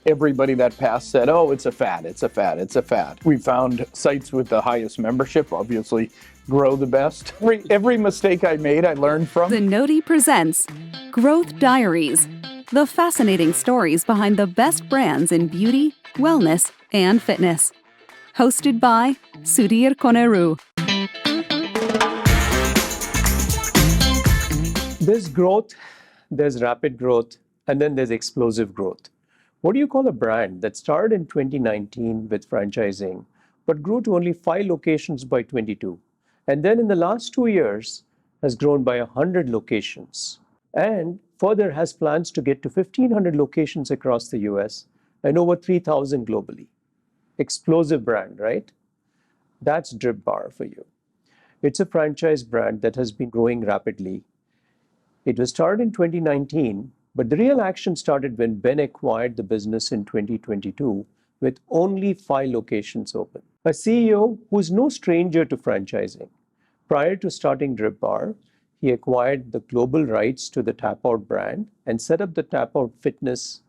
Everybody that passed said, oh, it's a fad, it's a fad, it's a fad. We found sites with the highest membership, obviously grow the best. Every mistake I made, I learned from. Zenoti presents Growth Diaries, the fascinating stories behind the best brands in beauty, wellness, and fitness. Hosted by Sudhir Koneru. There's growth, there's rapid growth, and then there's explosive growth. What do you call a brand that started in 2019 with franchising, but grew to only 5 locations by 22, and then in the last 2 years has grown by 100 locations, and further has plans to get to 1,500 locations across the US and over 3,000 globally? Explosive brand, right? That's DRIPBaR for you. It's a franchise brand that has been growing rapidly. It was started in 2019, but the real action started when Ben acquired the business in 2022 with only 5 locations open. A CEO who is no stranger to franchising. Prior to starting DRIPBaR, he acquired the global rights to the Tapout brand and set up the Tapout Fitness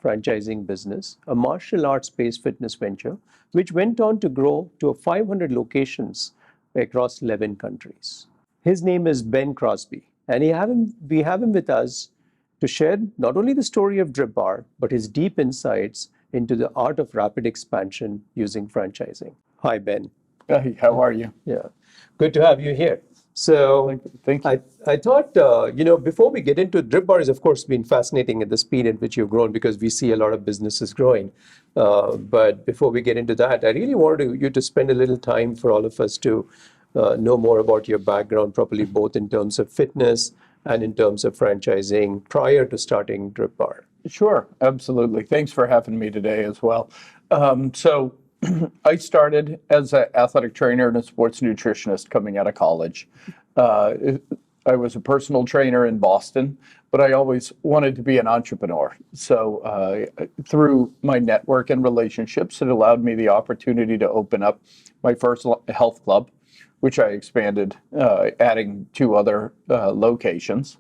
franchising business, a martial arts-based fitness venture, which went on to grow to 500 locations across 11 countries. His name is Ben Crosbie, and we have him with us to share not only the story of DRIPBaR, but his deep insights into the art of rapid expansion using franchising. Hi, Ben. Hey, how are you? Yeah, good to have you here. So Thank you. I thought, before we get into DRIPBaR has, of course, been fascinating at the speed at which you've grown because we see a lot of businesses growing. But before we get into that, I really wanted you to spend a little time for all of us to know more about your background properly, both in terms of fitness and in terms of franchising prior to starting DRIPBaR. Sure, absolutely. Thanks for having me today as well. So I started as an athletic trainer and a sports nutritionist coming out of college. I was a personal trainer in Boston, but I always wanted to be an entrepreneur. So through my network and relationships, it allowed me the opportunity to open up my first health club, which I expanded, adding 2 other locations.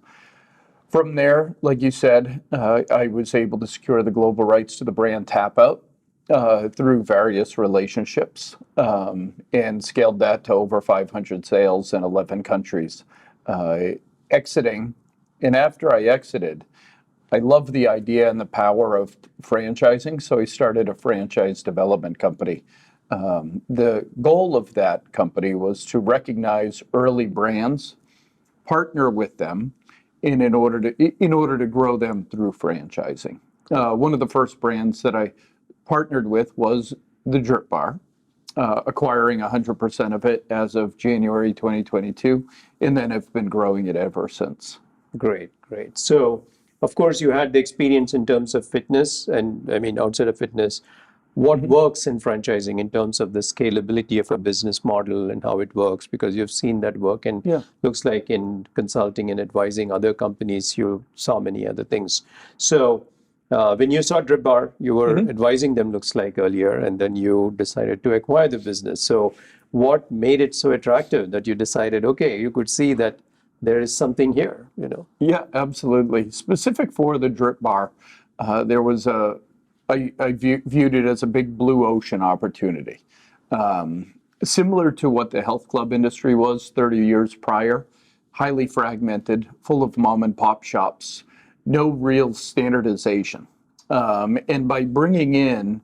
From there, like you said, I was able to secure the global rights to the brand Tapout through various relationships and scaled that to over 500 sales in 11 countries. Exiting, and after I exited, I loved the idea and the power of franchising, so I started a franchise development company. The goal of that company was to recognize early brands, partner with them, and in order to grow them through franchising. One of the first brands that I partnered with was the DRIPBaR, acquiring 100% of it as of January 2022, and then have been growing it ever since. Great. So, of course, you had the experience in terms of fitness, and I mean, outside of fitness, what works in franchising in terms of the scalability of a business model and how it works, because you've seen that work, and looks like in consulting and advising other companies, you saw many other things. So when you saw DRIPBaR, you were advising them, looks like, earlier, and then you decided to acquire the business. So what made it so attractive that you decided, okay, you could see that there is something here, Yeah, absolutely. Specific for the DRIPBaR, there was I viewed it as a big blue ocean opportunity. Similar to what the health club industry was 30 years prior, highly fragmented, full of mom and pop shops, no real standardization. And by bringing in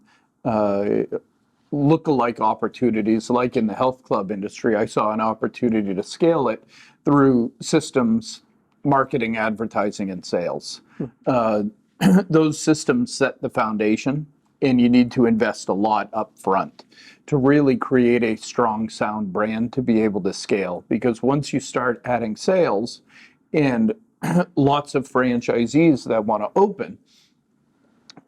lookalike opportunities, like in the health club industry, I saw an opportunity to scale it through systems, marketing, advertising, and sales. Those systems set the foundation, and you need to invest a lot up front to really create a strong, sound brand to be able to scale. Because once you start adding sales and lots of franchisees that want to open,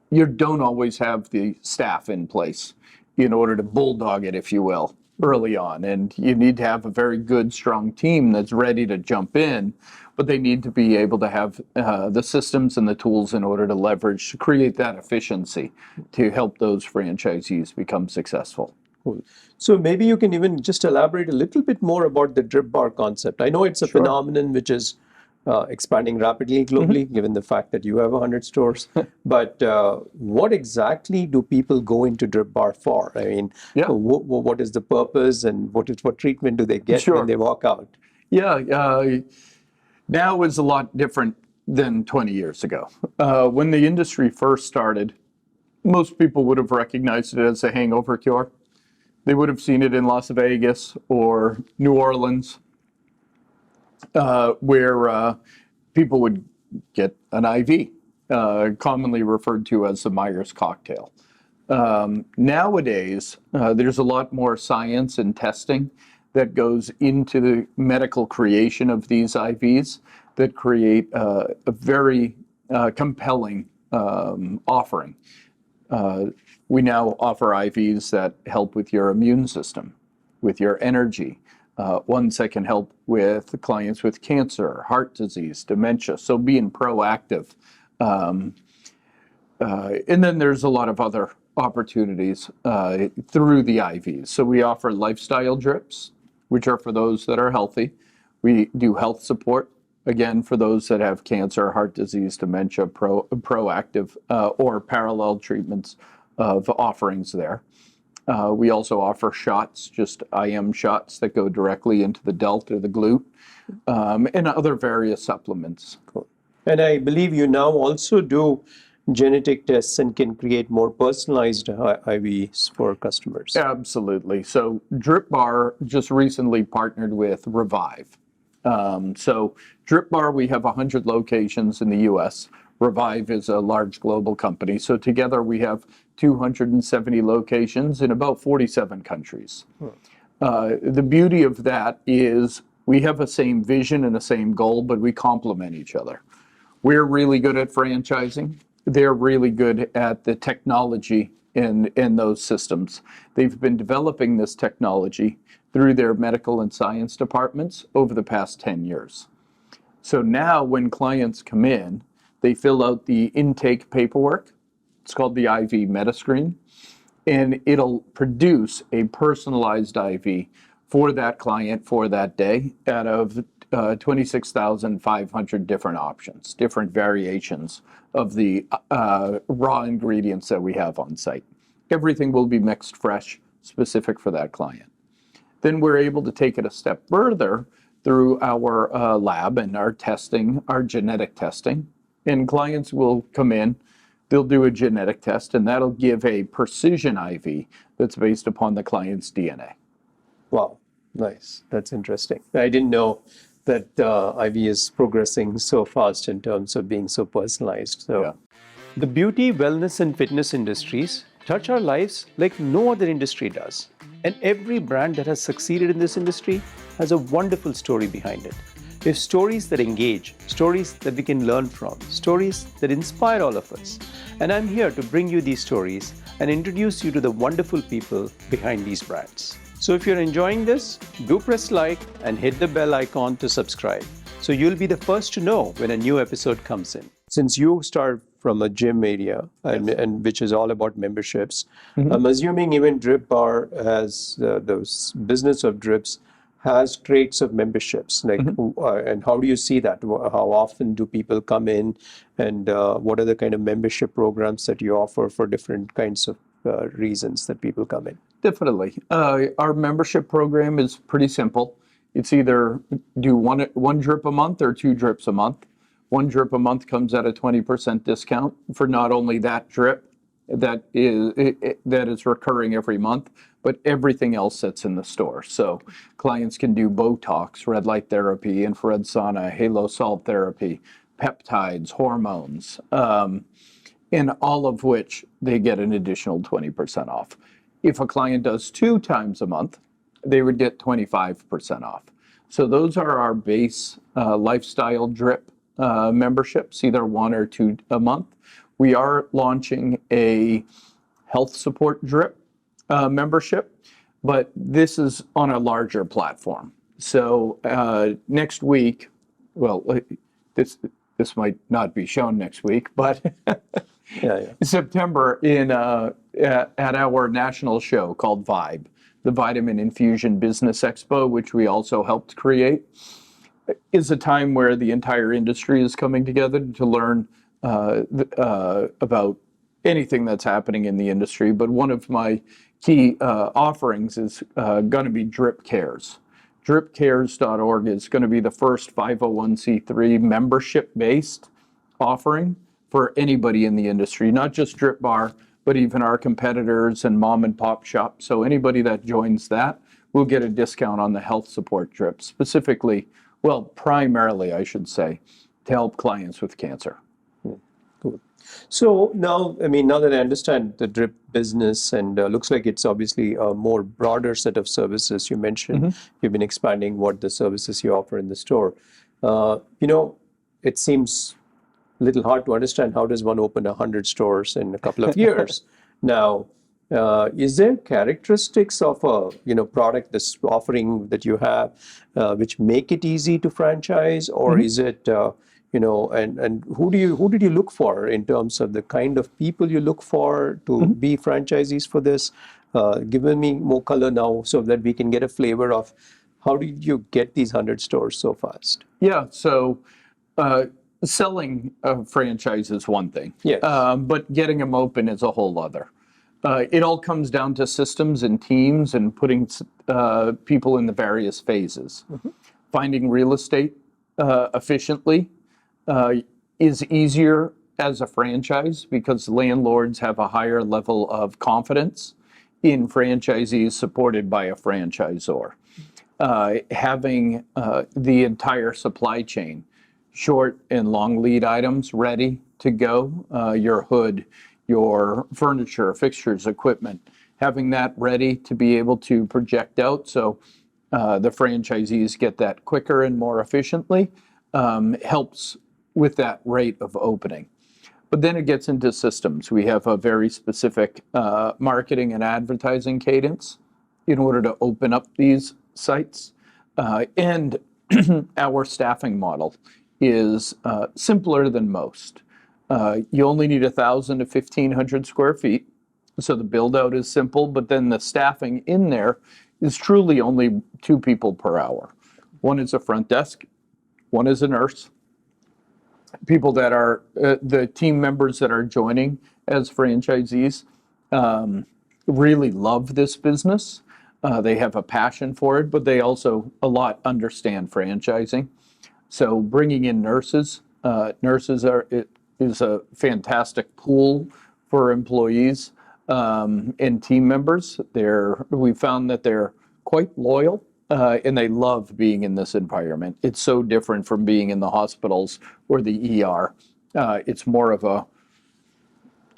you don't always have the staff in place in order to bulldog it, if you will, early on. And you need to have a very good, strong team that's ready to jump in, but they need to be able to have the systems and the tools in order to leverage, to create that efficiency to help those franchisees become successful. Cool. So maybe you can even just elaborate a little bit more about the DRIPBaR concept. I know it's a phenomenon which is expanding rapidly globally, given the fact that you have 100 stores. But what exactly do people go into Drip Bar for? I mean, Yeah. what is the purpose, and what treatment do they get Sure. when they walk out? Yeah, now is a lot different than 20 years ago. When the industry first started, most people would have recognized it as a hangover cure. They would have seen it in Las Vegas or New Orleans, where people would get an IV, commonly referred to as the Myers cocktail. Nowadays, there's a lot more science and testing that goes into the medical creation of these IVs that create a very compelling offering. We now offer IVs that help with your immune system, with your energy, ones that can help with clients with cancer, heart disease, dementia, so being proactive. And then there's a lot of other opportunities through the IVs. So we offer lifestyle drips, which are for those that are healthy. We do health support, again, for those that have cancer, heart disease, dementia, proactive or parallel treatments of offerings there. We also offer shots, just IM shots that go directly into the delt or the glute, and other various supplements. Cool. And I believe you now also do genetic tests and can create more personalized IVs for customers. Absolutely. So DRIPBaR just recently partnered with Revive. So DRIPBaR, we have 100 locations in the US. Revive is a large global company. So together we have 270 locations in about 47 countries. The beauty of that is we have the same vision and the same goal, but we complement each other. We're really good at franchising. They're really good at the technology in those systems. They've been developing this technology through their medical and science departments over the past 10 years. So now when clients come in, they fill out the intake paperwork. It's called the IV Metascreen, and it'll produce a personalized IV for that client for that day out of 26,500 different options, different variations of the raw ingredients that we have on site. Everything will be mixed fresh, specific for that client. Then we're able to take it a step further through our lab and our testing, our genetic testing. And clients will come in, they'll do a genetic test, and that'll give a precision IV that's based upon the client's DNA. Wow, nice. That's interesting. I didn't know that IV is progressing so fast in terms of being so personalized. So, Yeah. The beauty, wellness, and fitness industries touch our lives like no other industry does. And every brand that has succeeded in this industry has a wonderful story behind it. They're stories that engage, stories that we can learn from, stories that inspire all of us. And I'm here to bring you these stories and introduce you to the wonderful people behind these brands. So if you're enjoying this, do press like and hit the bell icon to subscribe, so you'll be the first to know when a new episode comes in. Since you start from a gym area and which is all about memberships, I'm assuming even DRIPBaR has the business of drips has traits of memberships, like, and how do you see that? How often do people come in, and what are the kind of membership programs that you offer for different kinds of reasons that people come in? Definitely. Our membership program is pretty simple. It's either do one drip a month or 2 drips a month. 1 drip a month comes at a 20% discount for not only that drip that is recurring every month, but everything else that's in the store. So clients can do Botox, red light therapy, infrared sauna, halo salt therapy, peptides, hormones, in all of which they get an additional 20% off. If a client does 2 times a month, they would get 25% off. So those are our base lifestyle drip memberships, either 1 or 2 a month. We are launching a health support drip membership, but this is on a larger platform. So next week, well, this might not be shown next week, but September at our national show called Vibe, the Vitamin Infusion Business Expo, which we also helped create. is a time where the entire industry is coming together to learn about anything that's happening in the industry. But one of my key offerings is going to be DRIPBaR's. DRIPCares.org is going to be the first 501c3 membership-based offering for anybody in the industry, not just DRIPBaR, but even our competitors and mom and pop shops. So anybody that joins that will get a discount on the health support drip, specifically, well, primarily, I should say, to help clients with cancer. Cool. So now, I mean, now that I understand the drip business, and looks like it's obviously a more broader set of services. You mentioned you've been expanding what the services you offer in the store. It seems a little hard to understand how does one open 100 stores in a couple of years. Now, is there characteristics of a product, this offering that you have, which make it easy to franchise, or is it and who did you look for in terms of the kind of people you look for to be franchisees for this? Give me more color now so that we can get a flavor of how did you get these 100 stores so fast? Yeah, so selling a franchise is one thing, Yes. But getting them open is a whole other. It all comes down to systems and teams and putting people in the various phases. Finding real estate efficiently is easier as a franchise because landlords have a higher level of confidence in franchisees supported by a franchisor. Having the entire supply chain, short and long lead items ready to go, your hood, your furniture, fixtures, equipment, having that ready to be able to project out so the franchisees get that quicker and more efficiently helps with that rate of opening. But then it gets into systems. We have a very specific marketing and advertising cadence in order to open up these sites. And our staffing model is simpler than most. You only need 1,000 to 1,500 square feet. So the build out is simple, but then the staffing in there is truly only 2 people per hour. One is a front desk, one is a nurse. People that are the team members that are joining as franchisees really love this business. They have a passion for it, but they also a lot understand franchising. So bringing in nurses, is a fantastic pool for employees and team members. We found that they're quite loyal. And they love being in this environment. It's so different from being in the hospitals or the ER. It's more of a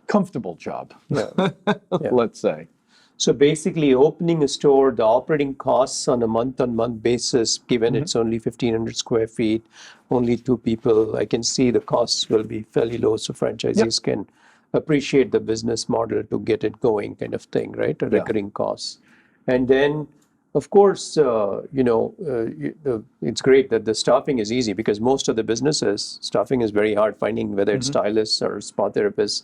comfortable job, let's say. So basically, opening a store, the operating costs on a month-on-month basis, given it's only 1,500 square feet, only 2 people, I can see the costs will be fairly low, so franchisees can appreciate the business model to get it going, kind of thing, right? A recurring costs. And then, of course, it's great that the staffing is easy because most of the businesses, staffing is very hard finding, whether it's stylists or spa therapists,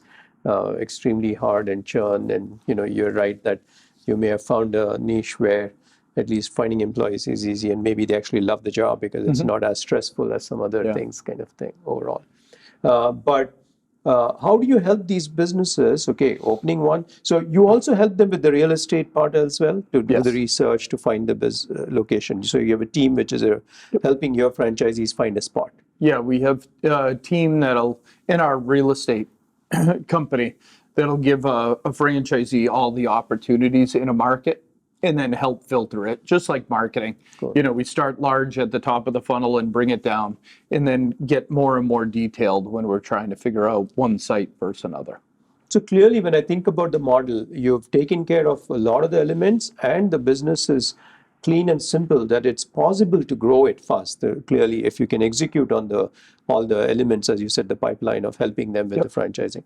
extremely hard and churn. And, you're right that you may have found a niche where at least finding employees is easy and maybe they actually love the job because it's not as stressful as some other things, kind of thing overall. But how do you help these businesses? Okay, opening one. So you also help them with the real estate part as well, to do the research, to find the location. So you have a team which is helping your franchisees find a spot. Yeah, we have a team that'll, in our real estate company, that'll give a franchisee all the opportunities in a market and then help filter it, just like marketing. Cool. We start large at the top of the funnel and bring it down and then get more and more detailed when we're trying to figure out one site versus another. So clearly, when I think about the model, you've taken care of a lot of the elements and the business is clean and simple, that it's possible to grow it fast. Clearly, if you can execute on all the elements, as you said, the pipeline of helping them with the franchising.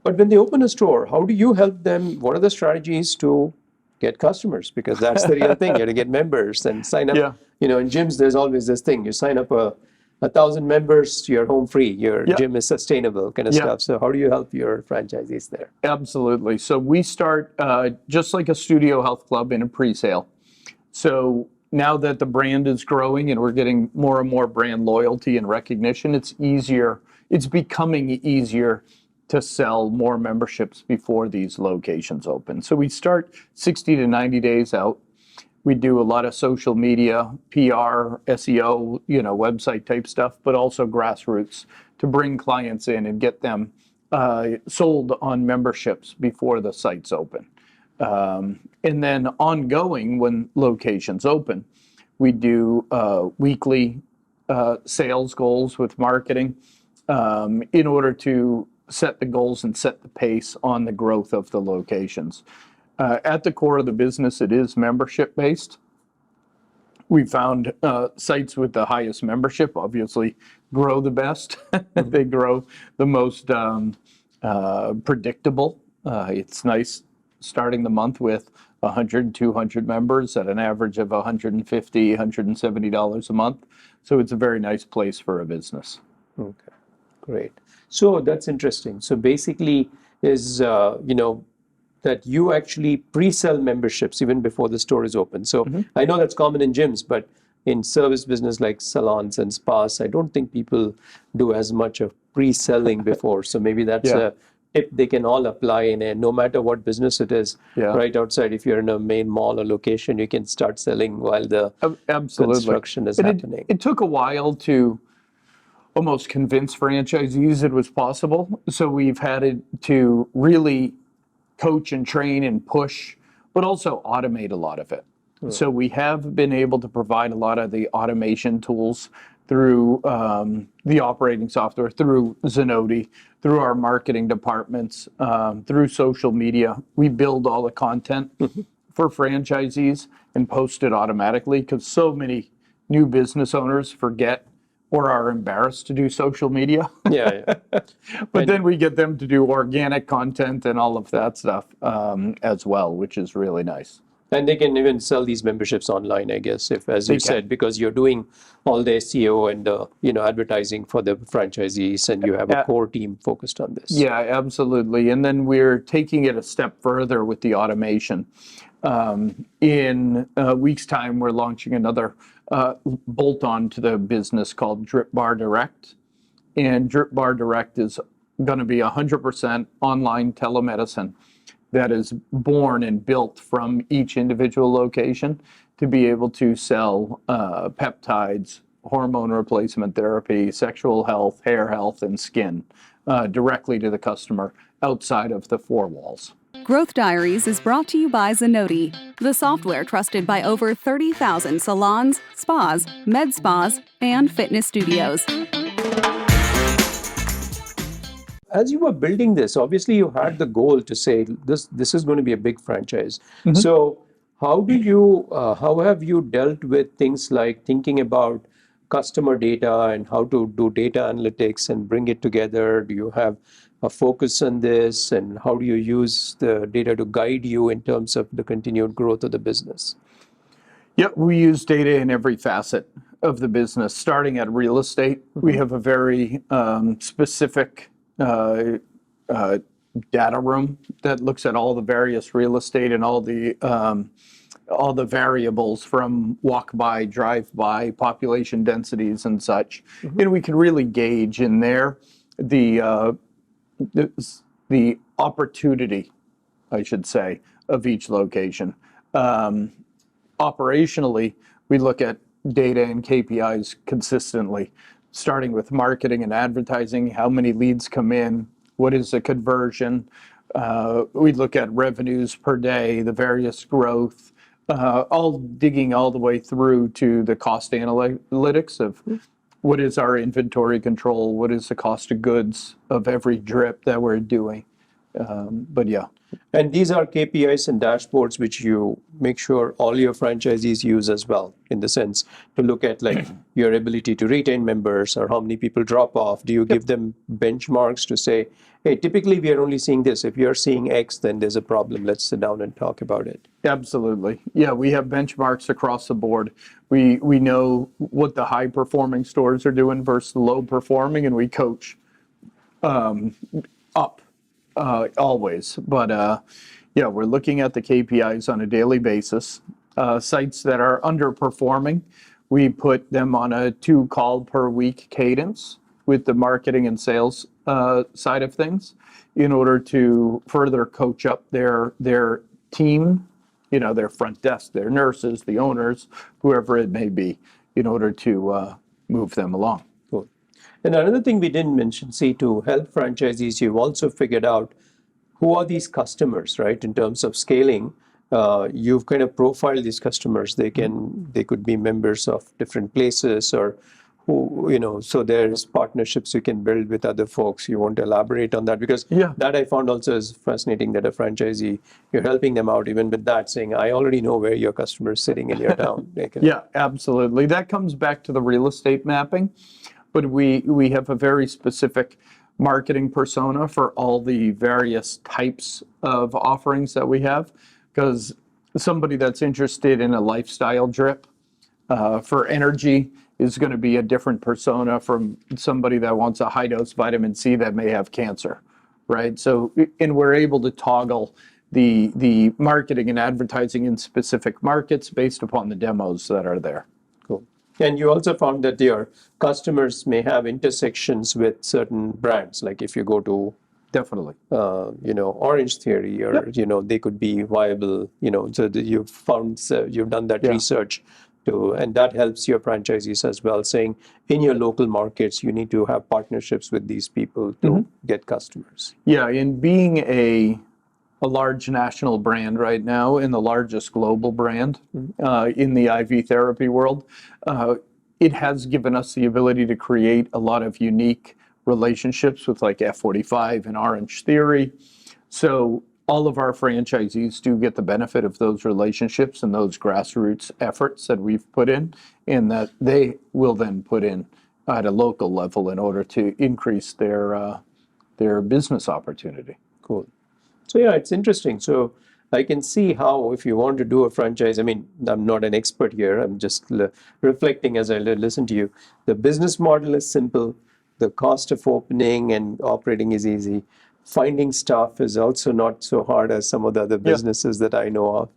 But when they open a store, how do you help them? What are the strategies to get customers? Because that's the real thing. You have to get members and sign up. In gyms, there's always this thing. You sign up 1,000 members, you're home free. Your gym is sustainable, kind of stuff. So how do you help your franchisees there? Absolutely. So we start just like a studio health club in a pre-sale. So now that the brand is growing and we're getting more and more brand loyalty and recognition, it's becoming easier to sell more memberships before these locations open. So we start 60 to 90 days out. We do a lot of social media, PR, SEO, website type stuff, but also grassroots to bring clients in and get them sold on memberships before the sites open. And then ongoing, when locations open, we do weekly sales goals with marketing in order to set the goals and set the pace on the growth of the locations. At the core of the business, it is membership based. We found sites with the highest membership obviously grow the best. They grow the most predictable. It's nice starting the month with 100, 200 members at an average of $150, $170 a month. So it's a very nice place for a business. Okay, great. So that's interesting. So basically is, that you actually pre-sell memberships even before the store is open. So I know that's common in gyms, but in service business like salons and spas, I don't think people do as much of pre-selling before. So maybe that's a tip they can all apply no matter what business it is. Right outside, if you're in a main mall or location, you can start selling while the construction is happening. It took a while to almost convince franchisees it was possible. So we've had to really coach and train and push, but also automate a lot of it. So we have been able to provide a lot of the automation tools through the operating software, through Zenoti, through our marketing departments, through social media. We build all the content for franchisees and post it automatically because so many new business owners forget or are embarrassed to do social media. But then we get them to do organic content and all of that stuff as well, which is really nice. And they can even sell these memberships online, I guess, if, as you said, because you're doing all the SEO and advertising for the franchisees, and you have a core team focused on this. Yeah, absolutely. And then we're taking it a step further with the automation. In a week's time, we're launching another bolt-on to the business called DRIPBaR Direct. And DRIPBaR Direct is going to be 100% online telemedicine that is born and built from each individual location to be able to sell peptides, hormone replacement therapy, sexual health, hair health, and skin directly to the customer outside of the four walls. Growth Diaries is brought to you by Zenoti, the software trusted by over 30,000 salons, spas, med spas, and fitness studios. As you were building this, obviously you had the goal to say this is going to be a big franchise. So how have you dealt with things like thinking about customer data and how to do data analytics and bring it together? Do you have a focus on this, and how do you use the data to guide you in terms of the continued growth of the business? Yeah, we use data in every facet of the business, starting at real estate. We have a very specific data room that looks at all the various real estate and all the variables from walk by, drive by, population densities and such. And we can really gauge in there the opportunity, I should say, of each location. Operationally, we look at data and KPIs consistently, starting with marketing and advertising, how many leads come in, what is the conversion. We look at revenues per day, the various growth, all digging all the way through to the cost analytics of what is our inventory control, what is the cost of goods of every drip that we're doing. But yeah. And these are KPIs and dashboards which you make sure all your franchisees use as well, in the sense to look at like your ability to retain members or how many people drop off. Do you give them benchmarks to say, hey, typically we are only seeing this. If you're seeing X, then there's a problem. Let's sit down and talk about it. Absolutely. Yeah, we have benchmarks across the board. We know what the high performing stores are doing versus the low performing, and we coach up. Always. But yeah, we're looking at the KPIs on a daily basis. sites that are underperforming, we put them on a 2-call per week cadence with the marketing and sales side of things in order to further coach up their team, their front desk, their nurses, the owners, whoever it may be, in order to move them along. Cool. And another thing we didn't mention, see, to help franchisees, you've also figured out who are these customers, right? In terms of scaling, you've kind of profiled these customers. They could be members of different places, or who, so there's partnerships you can build with other folks. You want to elaborate on that? Because that I found also is fascinating, that a franchisee, you're helping them out even with that, saying, I already know where your customer is sitting in your town. Yeah, absolutely. That comes back to the real estate mapping, but we have a very specific marketing persona for all the various types of offerings that we have, because somebody that's interested in a lifestyle drip for energy is going to be a different persona from somebody that wants a high-dose vitamin C that may have cancer, right? So, and we're able to toggle the marketing and advertising in specific markets based upon the demos that are there. Cool. And you also found that your customers may have intersections with certain brands, like if you go to Definitely. Orange Theory, or, they could be viable, so you've found, you've done that research too, and that helps your franchisees as well, saying in your local markets, you need to have partnerships with these people to get customers. Yeah, and being a large national brand right now, and the largest global brand in the IV therapy world, it has given us the ability to create a lot of unique relationships with like F45 and Orange Theory. So all of our franchisees do get the benefit of those relationships and those grassroots efforts that we've put in, and that they will then put in at a local level in order to increase their business opportunity. Cool. So yeah, it's interesting. So I can see how, if you want to do a franchise, I mean, I'm not an expert here, I'm just reflecting as I listen to you. The business model is simple. The cost of opening and operating is easy. Finding staff is also not so hard as some of the other businesses that I know of.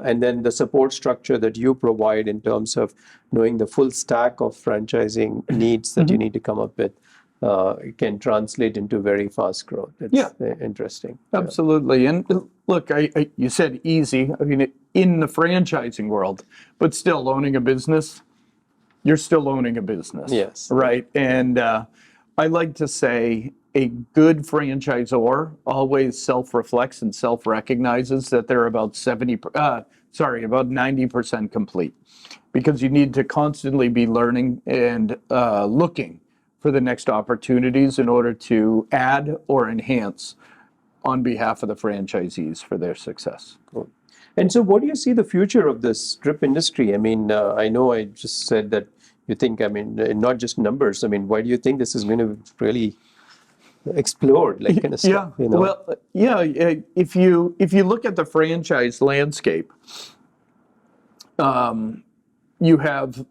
And then the support structure that you provide in terms of knowing the full stack of franchising needs that you need to come up with can translate into very fast growth. It's interesting. Absolutely. And look, you said easy. I mean, in the franchising world, but still owning a business, you're still owning a business. Yes. Right. And I like to say a good franchisor always self-reflects and self-recognizes that they're about 90% complete, because you need to constantly be learning and looking for the next opportunities in order to add or enhance on behalf of the franchisees for their success. Cool. And so what do you see the future of this drip industry? I mean, I know I just said that you think, I mean, not just numbers. I mean, why do you think this is going to really explode, like kind of stuff? Well, if you look at the franchise landscape, you have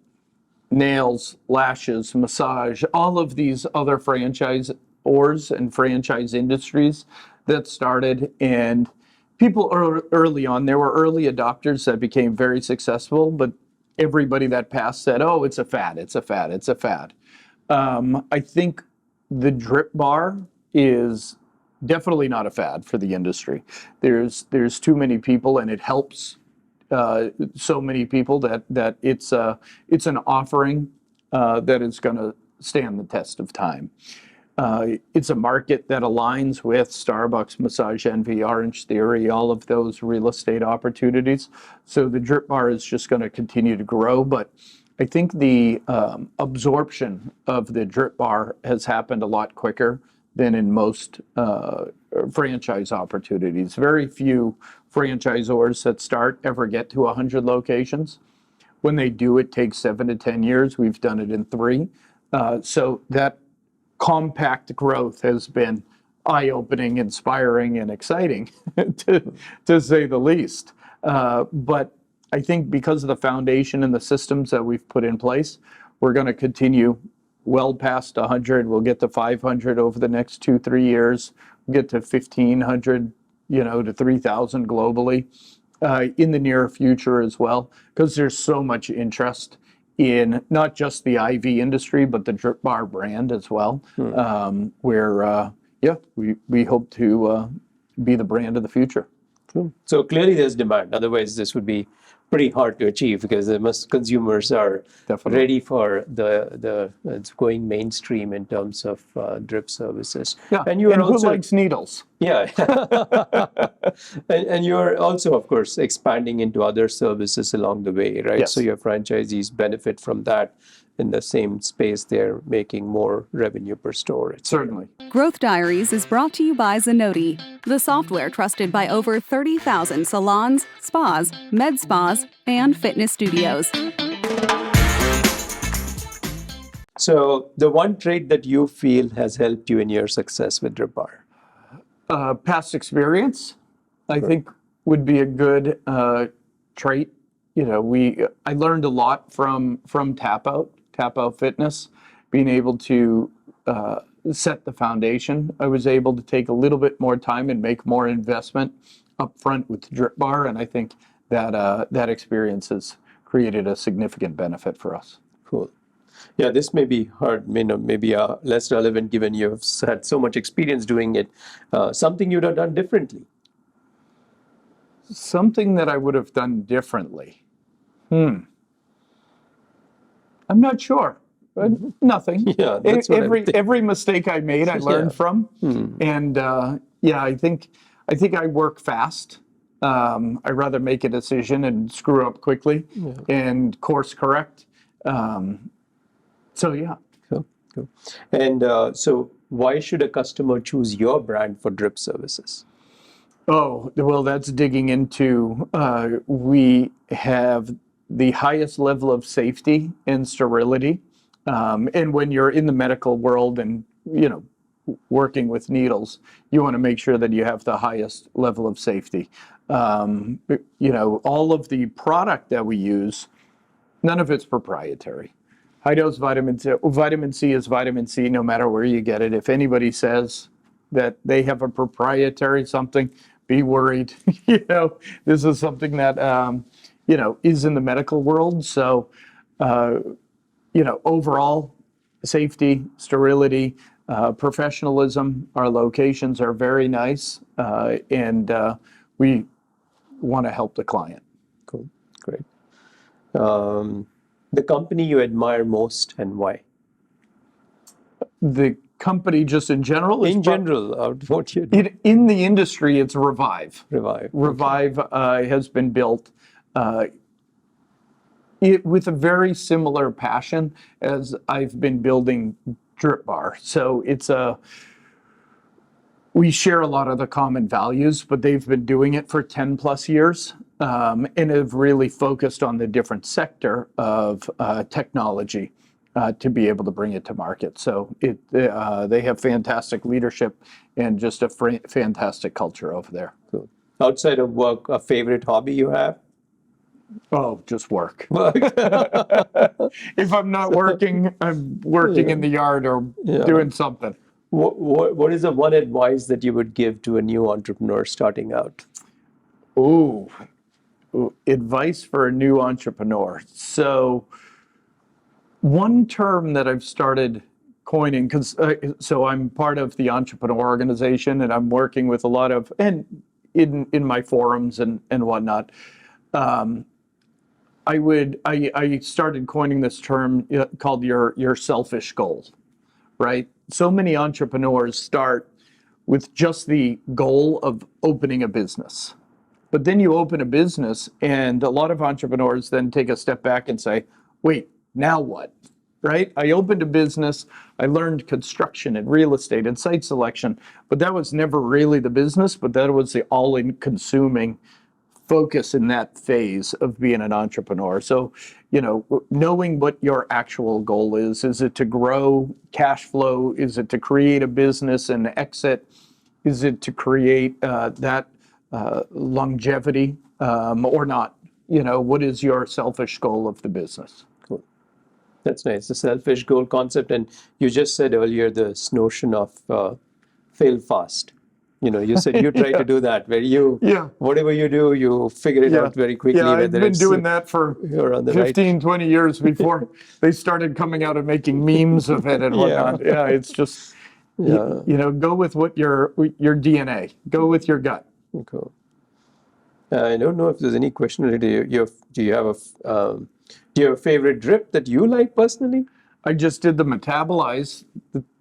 nails, lashes, massage, all of these other franchisors and franchise industries that started, and people early on, there were early adopters that became very successful, but everybody that passed said, oh, it's a fad, it's a fad, it's a fad. I think the Drip Bar is definitely not a fad for the industry. There's too many people, and it helps so many people that it's an offering that is going to stand the test of time. It's a market that aligns with Starbucks, Massage Envy, Orange Theory, all of those real estate opportunities. So the Drip Bar is just going to continue to grow. But I think the absorption of the Drip Bar has happened a lot quicker than in most franchise opportunities. Very few franchisors that start ever get to 100 locations. When they do, it takes 7 to 10 years. We've done it in 3. So that compact growth has been eye-opening, inspiring, and exciting, to say the least. But I think because of the foundation and the systems that we've put in place, we're going to continue well past 100. We'll get to 500 over the next 2-3 years. We'll get to 1,500, to 3,000 globally. in the near future as well, because there's so much interest in not just the IV industry, but the DRIPBaR brand as well, where, we hope to be the brand of the future. So clearly there's demand. Otherwise, this would be pretty hard to achieve because consumers are Definitely. ready for it's going mainstream in terms of drip services. Yeah, and you are who also likes needles? yeah, and you are also, of course, expanding into other services along the way, right? Yes. So your franchisees benefit from that. In the same space, they're making more revenue per store. Certainly. Growth Diaries is brought to you by Zenoti, the software trusted by over 30,000 salons, spas, med spas, and fitness studios. So the one trait that you feel has helped you in your success with DRIPBaR? Past experience, I think, would be a good trait. I learned a lot from Tap Out Fitness, being able to set the foundation. I was able to take a little bit more time and make more investment up front with DRIPBaR, and I think that that experience has created a significant benefit for us. Cool. Yeah, this may be hard, maybe less relevant given you've had so much experience doing it. Something you'd have done differently? Something that I would have done differently. I'm not sure. Nothing. Yeah, that's what every mistake I made, I learned from, and I think I work fast. I rather make a decision and screw up quickly and course correct. So yeah. Cool. And so, why should a customer choose your brand for drip services? Oh, well, that's digging into. We have the highest level of safety and sterility. And when you're in the medical world and, working with needles, you want to make sure that you have the highest level of safety. All of the product that we use, none of it's proprietary. High dose vitamin C. Vitamin C is vitamin C no matter where you get it. If anybody says that they have a proprietary something, be worried. This is something that, is in the medical world. So, overall safety, sterility, professionalism, our locations are very nice, and we want to help the client. Cool, great. The company you admire most and why? The company just in general? In general, what you do? In the industry, it's Revive. Revive. Revive has been built with a very similar passion as I've been building DRIPBaR. So we share a lot of the common values, but they've been doing it for 10 plus years and have really focused on the different sector of technology to be able to bring it to market. So they have fantastic leadership and just a fantastic culture over there. Cool. Outside of work, a favorite hobby you have? Oh, just work. If I'm not working, I'm working in the yard or doing something. What is the one advice that you would give to a new entrepreneur starting out? Ooh, advice for a new entrepreneur. So one term that I've started coining, so I'm part of the entrepreneur organization and I'm working with a lot of, and in my forums and whatnot, I started coining this term called your selfish goal, right? So many entrepreneurs start with just the goal of opening a business. But then you open a business and a lot of entrepreneurs then take a step back and say, wait, now what? Right? I opened a business, I learned construction and real estate and site selection, but that was never really the business, but that was the all-in-consuming focus in that phase of being an entrepreneur. So, knowing what your actual goal is it to grow cash flow? Is it to create a business and exit? Is it to create that longevity or not? What is your selfish goal of the business? Cool. That's nice. The selfish goal concept. And you just said earlier this notion of fail fast. You said you try to do that, where you, Yeah. whatever you do, you figure it out very quickly. Yeah, I've whether been it's, doing that for you're on the right. 15, 20 years before they started coming out and making memes of it and whatnot. Yeah, it's just, go with what your DNA, go with your gut. Cool. I don't know if there's any question related to do you have a favorite drip that you like personally? I just did the metabolize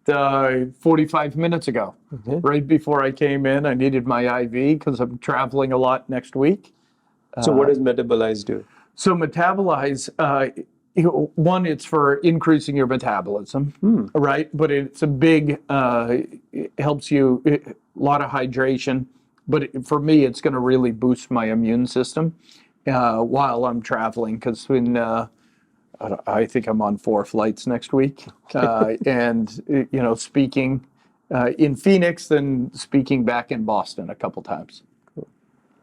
45 minutes ago. Right before I came in, I needed my IV because I'm traveling a lot next week. So what does metabolize do? So metabolize, one, it's for increasing your metabolism, right? But it's a big, it helps you, a lot of hydration. But for me, it's going to really boost my immune system while I'm traveling, because when I think I'm on 4 flights next week, and speaking in Phoenix, then speaking back in Boston a couple times.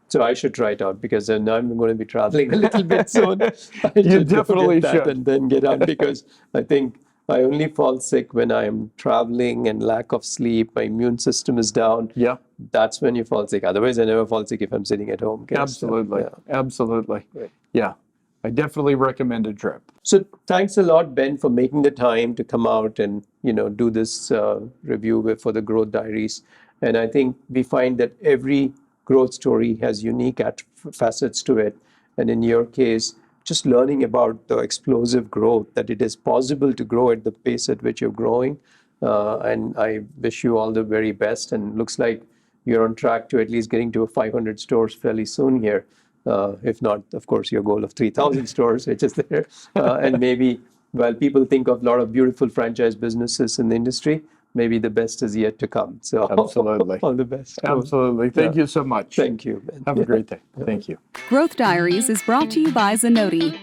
So I should try it out, because then I'm going to be traveling a little bit soon. You definitely should. And then get on, because I think I only fall sick when I'm traveling and lack of sleep. My immune system is down. Yeah. That's when you fall sick. Otherwise, I never fall sick if I'm sitting at home. Absolutely. Absolutely. Right. Yeah. I definitely recommend a drip. So thanks a lot, Ben, for making the time to come out and do this review for the Growth Diaries. And I think we find that every growth story has unique facets to it. And in your case, just learning about the explosive growth, that it is possible to grow at the pace at which you're growing. And I wish you all the very best. And looks like you're on track to at least getting to 500 stores fairly soon here. If not, of course, your goal of 3,000 stores, which is there. And maybe, while people think of a lot of beautiful franchise businesses in the industry, maybe the best is yet to come. So Absolutely. all the best. Absolutely. Thank you so much. Thank you, Ben. Have a great day. Thank you. Growth Diaries is brought to you by Zenoti.